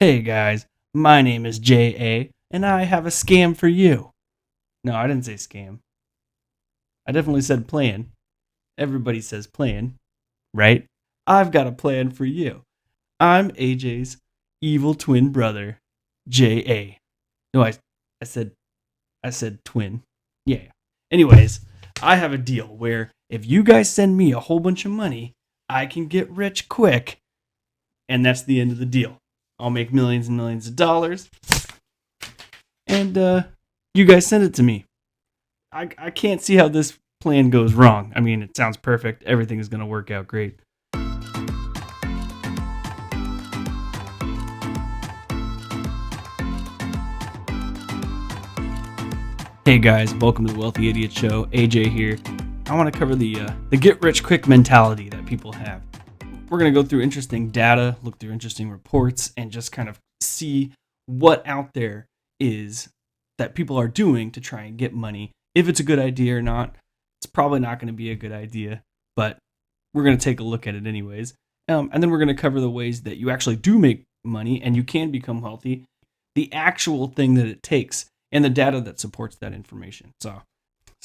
Hey guys, my name is J.A. and I have a scam for you. No, I didn't say scam. I definitely said plan. Everybody says plan, right? I've got a plan for you. I'm AJ's evil twin brother, J.A. No, I said I said twin. Yeah. Anyways, I have a deal where if you guys send me a whole bunch of money, I can get rich quick, and that's the end of the deal. I'll make millions and millions of dollars, and you guys send it to me. I can't see how this plan goes wrong. I mean, it sounds perfect. Everything is going to work out great. Hey guys, welcome to the Wealthy Idiot Show. AJ here. I want to cover the get rich quick mentality that people have. We're going to go through interesting data, look through interesting reports, and just kind of see what out there is that people are doing to try and get money. If it's a good idea or not, it's probably not going to be a good idea, but we're going to take a look at it anyways. And then we're going to cover the ways that you actually do make money and you can become wealthy, the actual thing that it takes, and the data that supports that information. So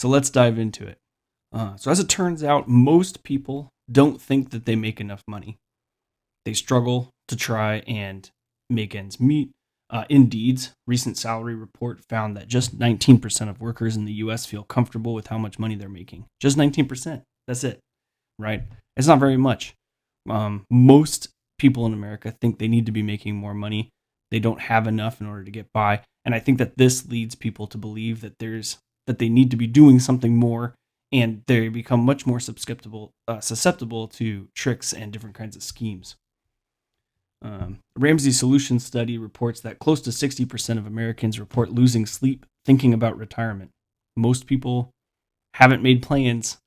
let's dive into it. So as it turns out, most people don't think that they make enough money. They struggle to try and make ends meet. Indeed's recent salary report found that just 19% of workers in the U.S. feel comfortable with how much money they're making. Just 19%. That's it, right? It's not very much. Most people in America think they need to be making more money. They don't have enough in order to get by. And I think that this leads people to believe that they need to be doing something more, and they become much more susceptible to tricks and different kinds of schemes. Ramsey Solutions study reports that close to 60% of Americans report losing sleep thinking about retirement. Most people haven't made plans,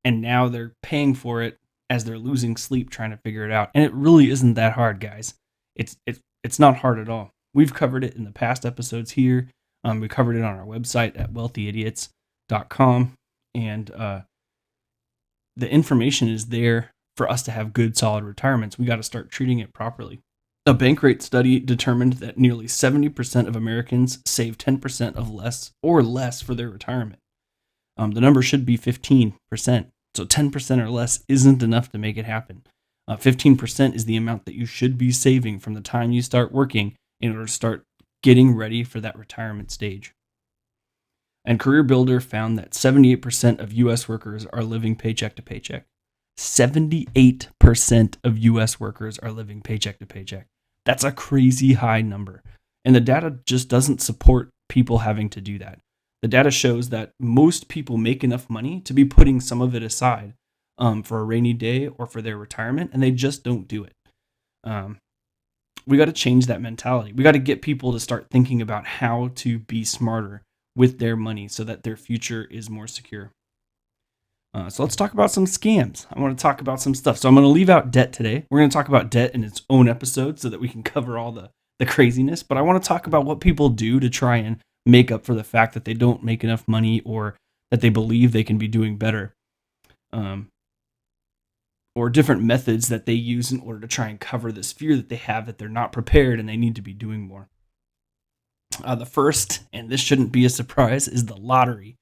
and now they're paying for it as they're losing sleep trying to figure it out. And it really isn't that hard, guys. It's not hard at all. We've covered it in the past episodes here. We covered it on our website at wealthyidiots.com. And the information is there for us to have good, solid retirements. We got to start treating it properly. A bank rate study determined that nearly 70% of Americans save 10% of less for their retirement. The number should be 15%. So 10% or less isn't enough to make it happen. 15% is the amount that you should be saving from the time you start working in order to start getting ready for that retirement stage. And Career Builder found that 78% of U.S. workers are living paycheck to paycheck. 78% of U.S. workers are living paycheck to paycheck. That's a crazy high number. And the data just doesn't support people having to do that. The data shows that most people make enough money to be putting some of it aside for a rainy day or for their retirement, and they just don't do it. We got to change that mentality. We got to get people to start thinking about how to be smarter with their money so that their future is more secure. So let's talk about some scams. I want to talk about some stuff. So I'm going to leave out debt today. We're going to talk about debt in its own episode so that we can cover all the craziness. But I want to talk about what people do to try and make up for the fact that they don't make enough money or that they believe they can be doing better. Or different methods that they use in order to try and cover this fear that they have that they're not prepared and they need to be doing more. The first, and this shouldn't be a surprise, is the lottery.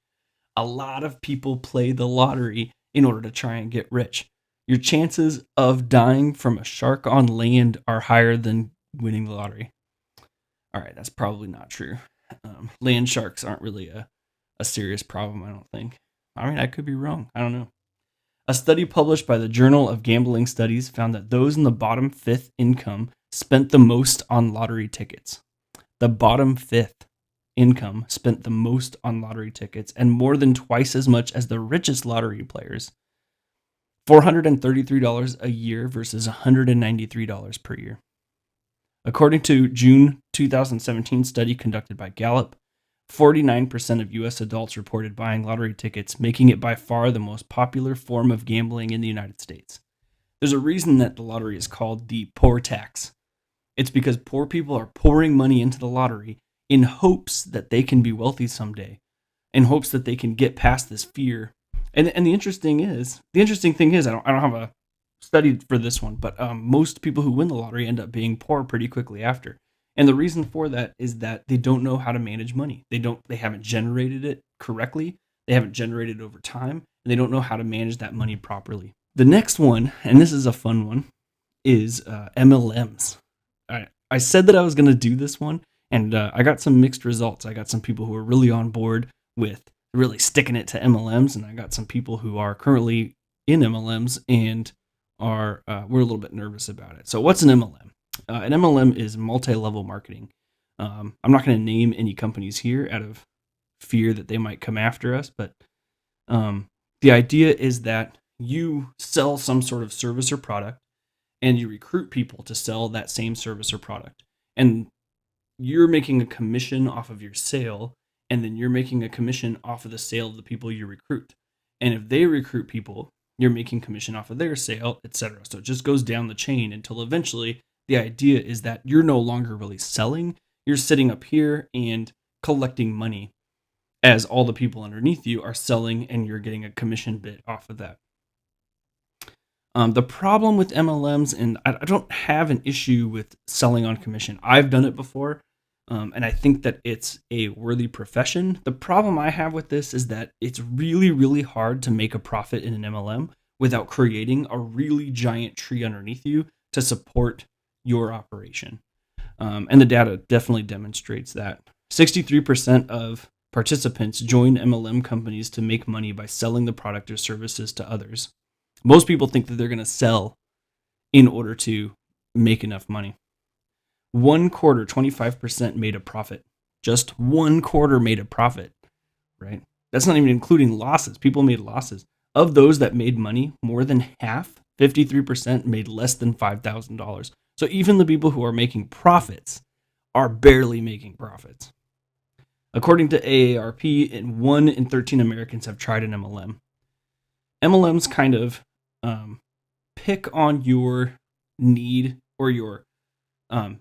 A lot of people play the lottery in order to try and get rich. Your chances of dying from a shark on land are higher than winning the lottery. All right, that's probably not true. Land sharks aren't really a serious problem, I don't think. I mean, I could be wrong. I don't know. A study published by the Journal of Gambling Studies found that those in the bottom fifth income spent the most on lottery tickets. The bottom fifth income spent the most on lottery tickets, and more than twice as much as the richest lottery players. $433 a year versus $193 per year. According to June 2017 study conducted by Gallup, 49% of U.S. adults reported buying lottery tickets, making it by far the most popular form of gambling in the United States. There's a reason that the lottery is called the poor tax. It's because poor people are pouring money into the lottery in hopes that they can be wealthy someday, in hopes that they can get past this fear. And the interesting thing is, I don't have a study for this one, but most people who win the lottery end up being poor pretty quickly after. And the reason for that is that they don't know how to manage money. They haven't generated it correctly. They haven't generated it over time, and they don't know how to manage that money properly. The next one, and this is a fun one, is MLMs. I said that I was going to do this one, and I got some mixed results. I got some people who are really on board with really sticking it to MLMs, and I got some people who are currently in MLMs and we're a little bit nervous about it. So what's an MLM? An MLM is multi-level marketing. I'm not going to name any companies here out of fear that they might come after us, but the idea is that you sell some sort of service or product, and you recruit people to sell that same service or product. And you're making a commission off of your sale, and then you're making a commission off of the sale of the people you recruit. And if they recruit people, you're making commission off of their sale, etc. So it just goes down the chain until eventually the idea is that you're no longer really selling. You're sitting up here and collecting money as all the people underneath you are selling, and you're getting a commission bit off of that. The problem with MLMs, and I don't have an issue with selling on commission. I've done it before, and I think that it's a worthy profession. The problem I have with this is that it's really, really hard to make a profit in an MLM without creating a really giant tree underneath you to support your operation. And the data definitely demonstrates that. 63% of participants join MLM companies to make money by selling the product or services to others. Most people think that they're going to sell in order to make enough money. 1/4, 25% made a profit. Just 1/4 made a profit, right? That's not even including losses. People made losses. Of those that made money, more than half, 53%, made less than $5,000. So even the people who are making profits are barely making profits. According to AARP, 1 in 13 Americans have tried an MLM. MLMs kind of pick on your need or your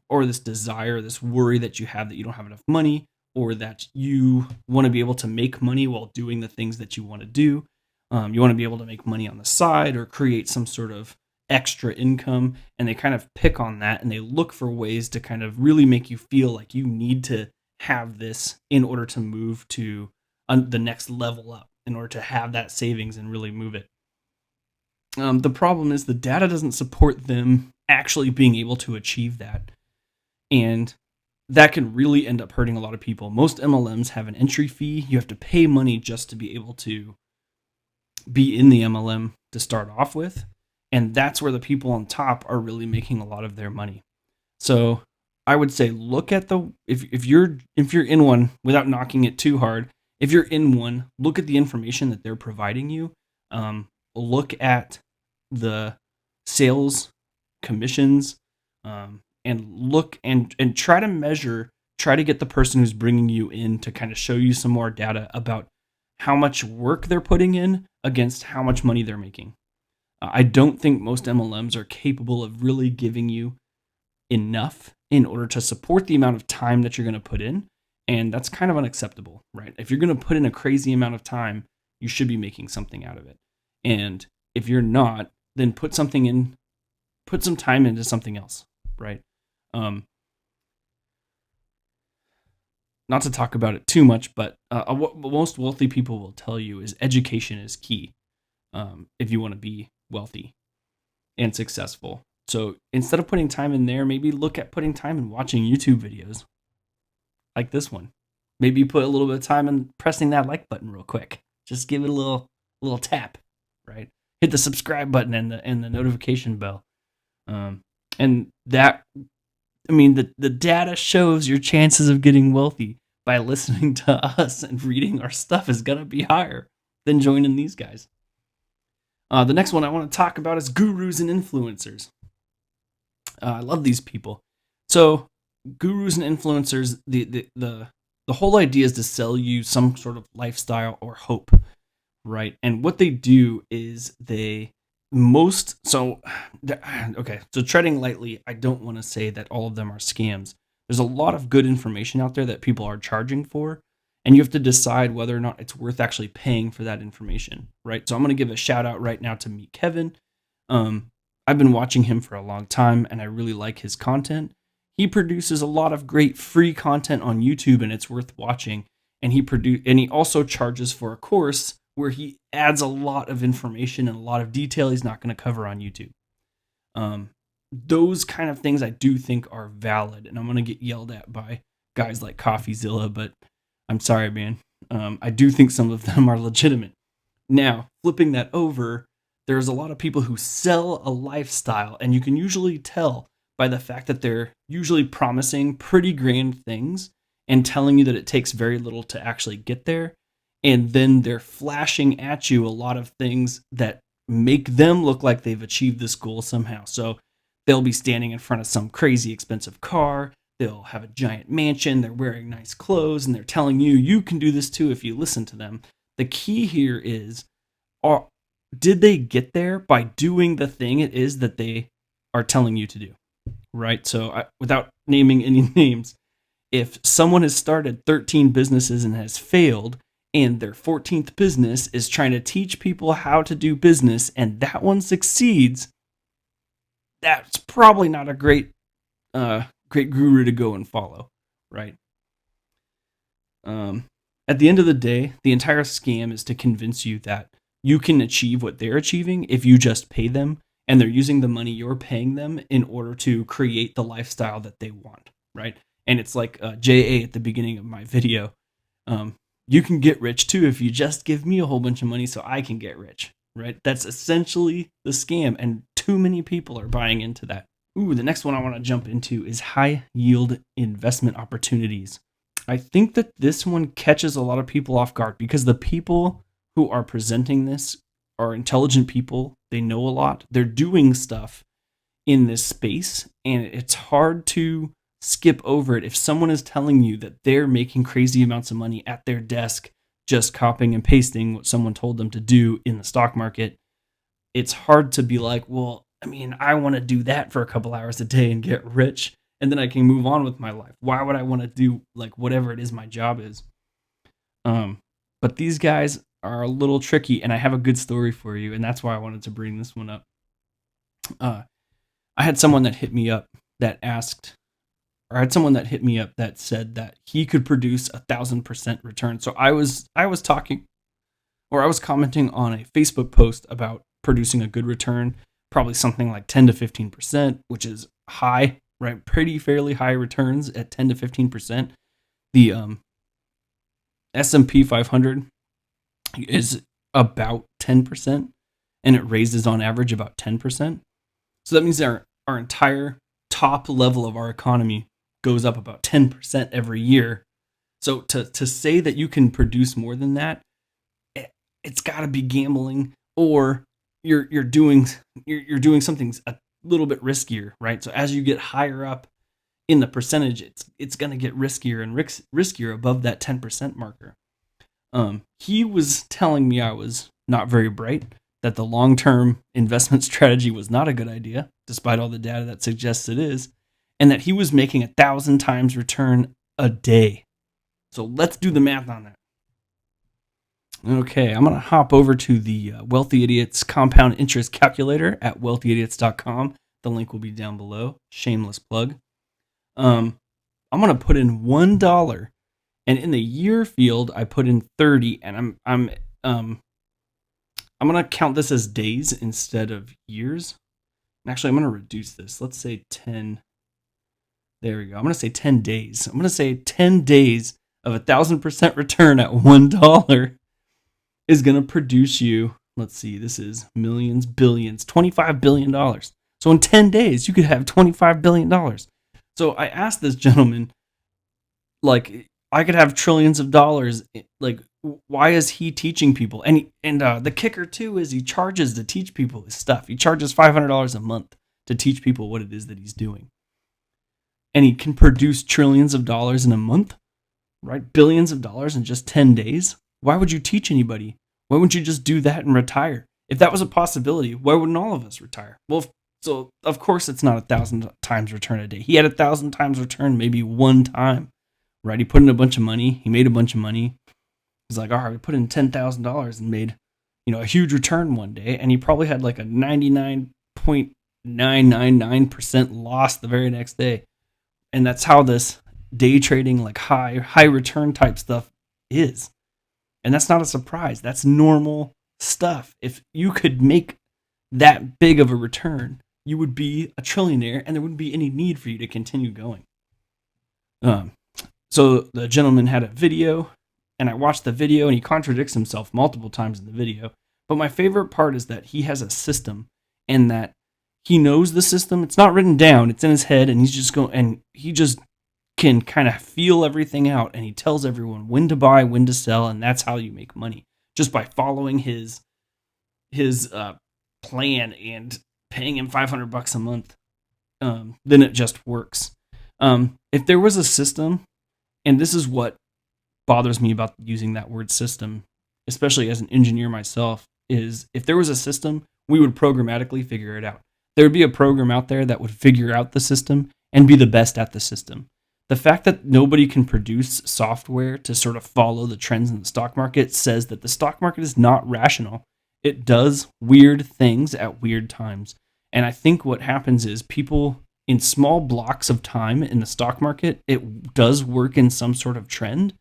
or this desire, this worry that you have that you don't have enough money, or that you want to be able to make money while doing the things that you want to do. You want to be able to make money on the side or create some sort of extra income, and they kind of pick on that, and they look for ways to kind of really make you feel like you need to have this in order to move to the next level up, in order to have that savings and really move it. The problem is the data doesn't support them actually being able to achieve that. And that can really end up hurting a lot of people. Most MLMs have an entry fee. You have to pay money just to be able to be in the MLM to start off with. And that's where the people on top are really making a lot of their money. So I would say look at if you're in one, without knocking it too hard, if you're in one, look at the information that they're providing you. Look at the sales commissions, and look and try to measure, try to get the person who's bringing you in to kind of show you some more data about how much work they're putting in against how much money they're making. I don't think most MLMs are capable of really giving you enough in order to support the amount of time that you're going to put in. And that's kind of unacceptable, right? If you're going to put in a crazy amount of time, you should be making something out of it. And if you're not, then put some time into something else, right? Not to talk about it too much, but what most wealthy people will tell you is education is key if you want to be wealthy and successful. So instead of putting time in there, maybe look at putting time in watching YouTube videos like this one. Maybe put a little bit of time in pressing that like button real quick. Just give it a little tap, right? Hit the subscribe button and the notification bell. And that, I mean, the data shows your chances of getting wealthy by listening to us and reading our stuff is going to be higher than joining these guys. The next one I want to talk about is gurus and influencers. I love these people. So gurus and influencers, the whole idea is to sell you some sort of lifestyle or hope, right? And what they do is so treading lightly, I don't want to say that all of them are scams. There's a lot of good information out there that people are charging for, and you have to decide whether or not it's worth actually paying for that information, right? So I'm going to give a shout out right now to Meet Kevin. I've been watching him for a long time, and I really like his content. He produces a lot of great free content on YouTube, and it's worth watching. And he also charges for a course where he adds a lot of information and a lot of detail he's not going to cover on YouTube. Those kind of things I do think are valid, and I'm going to get yelled at by guys like CoffeeZilla, but I'm sorry, man. I do think some of them are legitimate. Now, flipping that over, there's a lot of people who sell a lifestyle, and you can usually tell by the fact that they're usually promising pretty grand things and telling you that it takes very little to actually get there. And then they're flashing at you a lot of things that make them look like they've achieved this goal somehow. So they'll be standing in front of some crazy expensive car. They'll have a giant mansion. They're wearing nice clothes, and they're telling you, you can do this too if you listen to them. The key here is, did they get there by doing the thing it is that they are telling you to do? Right? So without naming any names, if someone has started 13 businesses and has failed, and their 14th business is trying to teach people how to do business, and that one succeeds, that's probably not a great guru to go and follow, right? At the end of the day, the entire scam is to convince you that you can achieve what they're achieving if you just pay them, and they're using the money you're paying them in order to create the lifestyle that they want, right? And it's like JA at the beginning of my video. You can get rich too if you just give me a whole bunch of money so I can get rich, right? That's essentially the scam, and too many people are buying into that. Ooh, the next one I want to jump into is high yield investment opportunities. I think that this one catches a lot of people off guard because the people who are presenting this are intelligent people. They know a lot. They're doing stuff in this space, and it's hard to skip over it if someone is telling you that they're making crazy amounts of money at their desk just copying and pasting what someone told them to do in the stock market. It's hard to be like, well, I mean, I want to do that for a couple hours a day and get rich, and then I can move on with my life. Why would I want to do like whatever it is my job is? But these guys are a little tricky, and I have a good story for you, and that's why I wanted to bring this one up. I had someone that hit me up that said that he could produce 1,000% return. So I was commenting on a Facebook post about producing a good return, probably something like 10 to 15%, which is high, right? Pretty fairly high returns at 10 to 15%. The S&P 500 is about 10%, and it raises on average about 10%. So that means our entire top level of our economy goes up about 10% every year. So to say that you can produce more than that, it's got to be gambling, or you're doing something a little bit riskier, right? So as you get higher up in the percentage, it's going to get riskier and riskier above that 10% marker. He was telling me I was not very bright, that the long-term investment strategy was not a good idea, despite all the data that suggests it is, and that he was making 1,000 times return a day. So let's do the math on that. Okay, I'm going to hop over to the Wealthy Idiots compound interest calculator at wealthyidiots.com. The link will be down below. Shameless plug. I'm going to put in $1, and in the year field, I put in 30, and I'm going to count this as days instead of years. Actually, I'm going to reduce this. Let's say 10. There we go. I'm going to say 10 days. I'm going to say 10 days of 1,000% return at $1 is going to produce you, let's see, this is millions, billions, $25 billion. So in 10 days, you could have $25 billion. So I asked this gentleman, like, I could have trillions of dollars. Like, why is he teaching people? And the kicker too is he charges to teach people his stuff. He charges $500 a month to teach people what it is that he's doing. And he can produce trillions of dollars in a month, right? Billions of dollars in just 10 days. Why would you teach anybody? Why wouldn't you just do that and retire? If that was a possibility, why wouldn't all of us retire? Well, so of course it's not 1,000 times return a day. He had 1,000 times return maybe one time, right? He put in a bunch of money. He made a bunch of money. He's like, all right, we put in $10,000 and made, a huge return one day. And he probably had like a 99.999% loss the very next day. And that's how this day trading, like high return type stuff is. And that's not a surprise. That's normal stuff. If you could make that big of a return, you would be a trillionaire and there wouldn't be any need for you to continue going. So the gentleman had a video, and I watched the video, and he contradicts himself multiple times in the video. But my favorite part is that he has a system, and that he knows the system. It's not written down; it's in his head, and he just can kind of feel everything out, and he tells everyone when to buy, when to sell, and that's how you make money, just by following his plan and paying him $500 a month. Then it just works. If there was a system, and this is what bothers me about using that word system, especially as an engineer myself, is if there was a system, we would programmatically figure it out. There would be a program out there that would figure out the system and be the best at the system. The fact that nobody can produce software to sort of follow the trends in the stock market says that the stock market is not rational. It does weird things at weird times. And I think what happens is people in small blocks of time in the stock market, it does work in some sort of trend,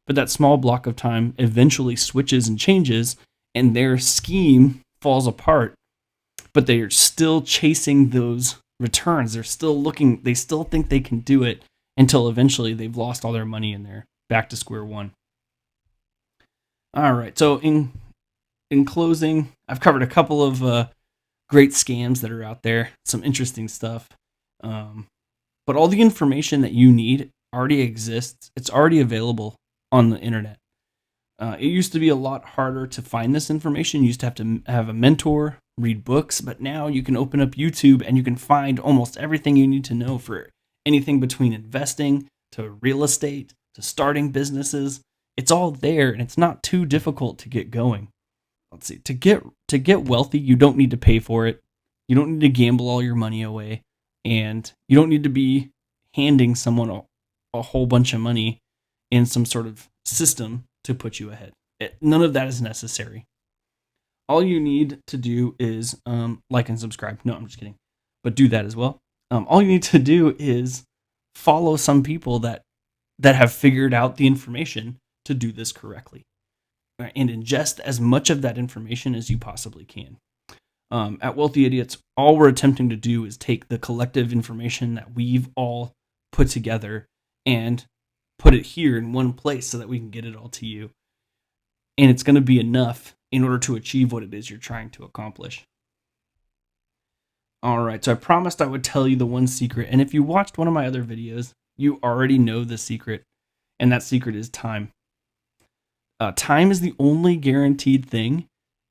but that small block of time eventually switches and changes and their scheme falls apart, but they are still chasing those returns. They're still looking, they still think they can do it until eventually they've lost all their money and they're back to square one. All right. So in closing, I've covered a couple of great scams that are out there, some interesting stuff. But all the information that you need already exists. It's already available on the internet. It used to be a lot harder to find this information. You used to have a mentor, read books, but now you can open up YouTube and you can find almost everything you need to know for anything between investing to real estate to starting businesses. It's all there, and it's not too difficult to get going. Let's see. To get wealthy, you don't need to pay for it. You don't need to gamble all your money away, and you don't need to be handing someone a whole bunch of money in some sort of system to put you ahead. None of that is necessary. All you need to do is like and subscribe. No, I'm just kidding. But do that as well. All you need to do is follow some people that have figured out the information to do this correctly, and ingest as much of that information as you possibly can. At Wealthy Idiots, all we're attempting to do is take the collective information that we've all put together and put it here in one place so that we can get it all to you. And it's going to be enough in order to achieve what it is you're trying to accomplish. All right, so I promised I would tell you the one secret. And if you watched one of my other videos, you already know the secret. And that secret is time. Time is the only guaranteed thing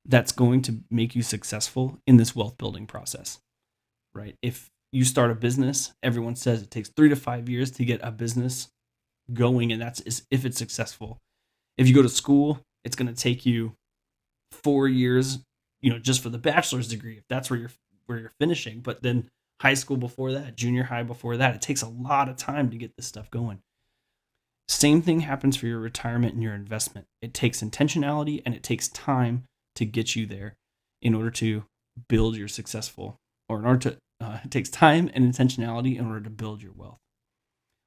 that's going to make you successful in this wealth building process, right? If you start a business, everyone says it takes 3 to 5 years to get a business going, and that's if it's successful. If you go to school, it's going to take you 4 years, just for the bachelor's degree, if that's where you're finishing. But then high school before that, junior high before that, it takes a lot of time to get this stuff going. Same thing happens for your retirement and your investment. It takes intentionality and it takes time to get you there in order to build your successful, or in order to, it takes time and intentionality in order to build your wealth.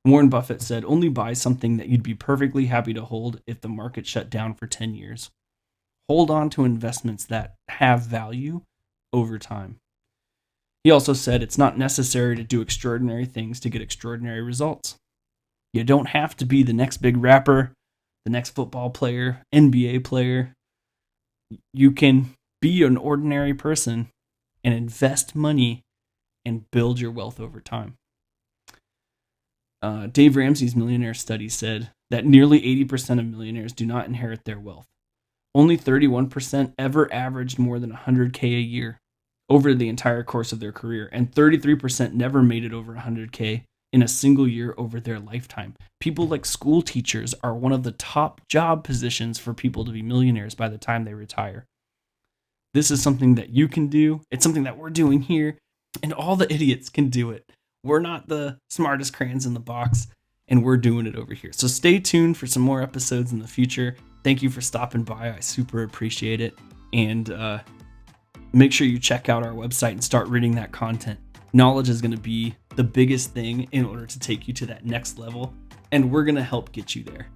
Warren Buffett said, only buy something that you'd be perfectly happy to hold if the market shut down for 10 years. Hold on to investments that have value over time. He also said it's not necessary to do extraordinary things to get extraordinary results. You don't have to be the next big rapper, the next football player, NBA player. You can be an ordinary person and invest money and build your wealth over time. Dave Ramsey's Millionaires study said that nearly 80% of millionaires do not inherit their wealth. Only 31% ever averaged more than $100K a year over the entire course of their career, and 33% never made it over $100K in a single year over their lifetime. People like school teachers are one of the top job positions for people to be millionaires by the time they retire. This is something that you can do. It's something that we're doing here, and all the idiots can do it. We're not the smartest crayons in the box, and we're doing it over here. So stay tuned for some more episodes in the future. Thank you for stopping by. I super appreciate it. And make sure you check out our website and start reading that content. Knowledge is going to be the biggest thing in order to take you to that next level, and we're going to help get you there.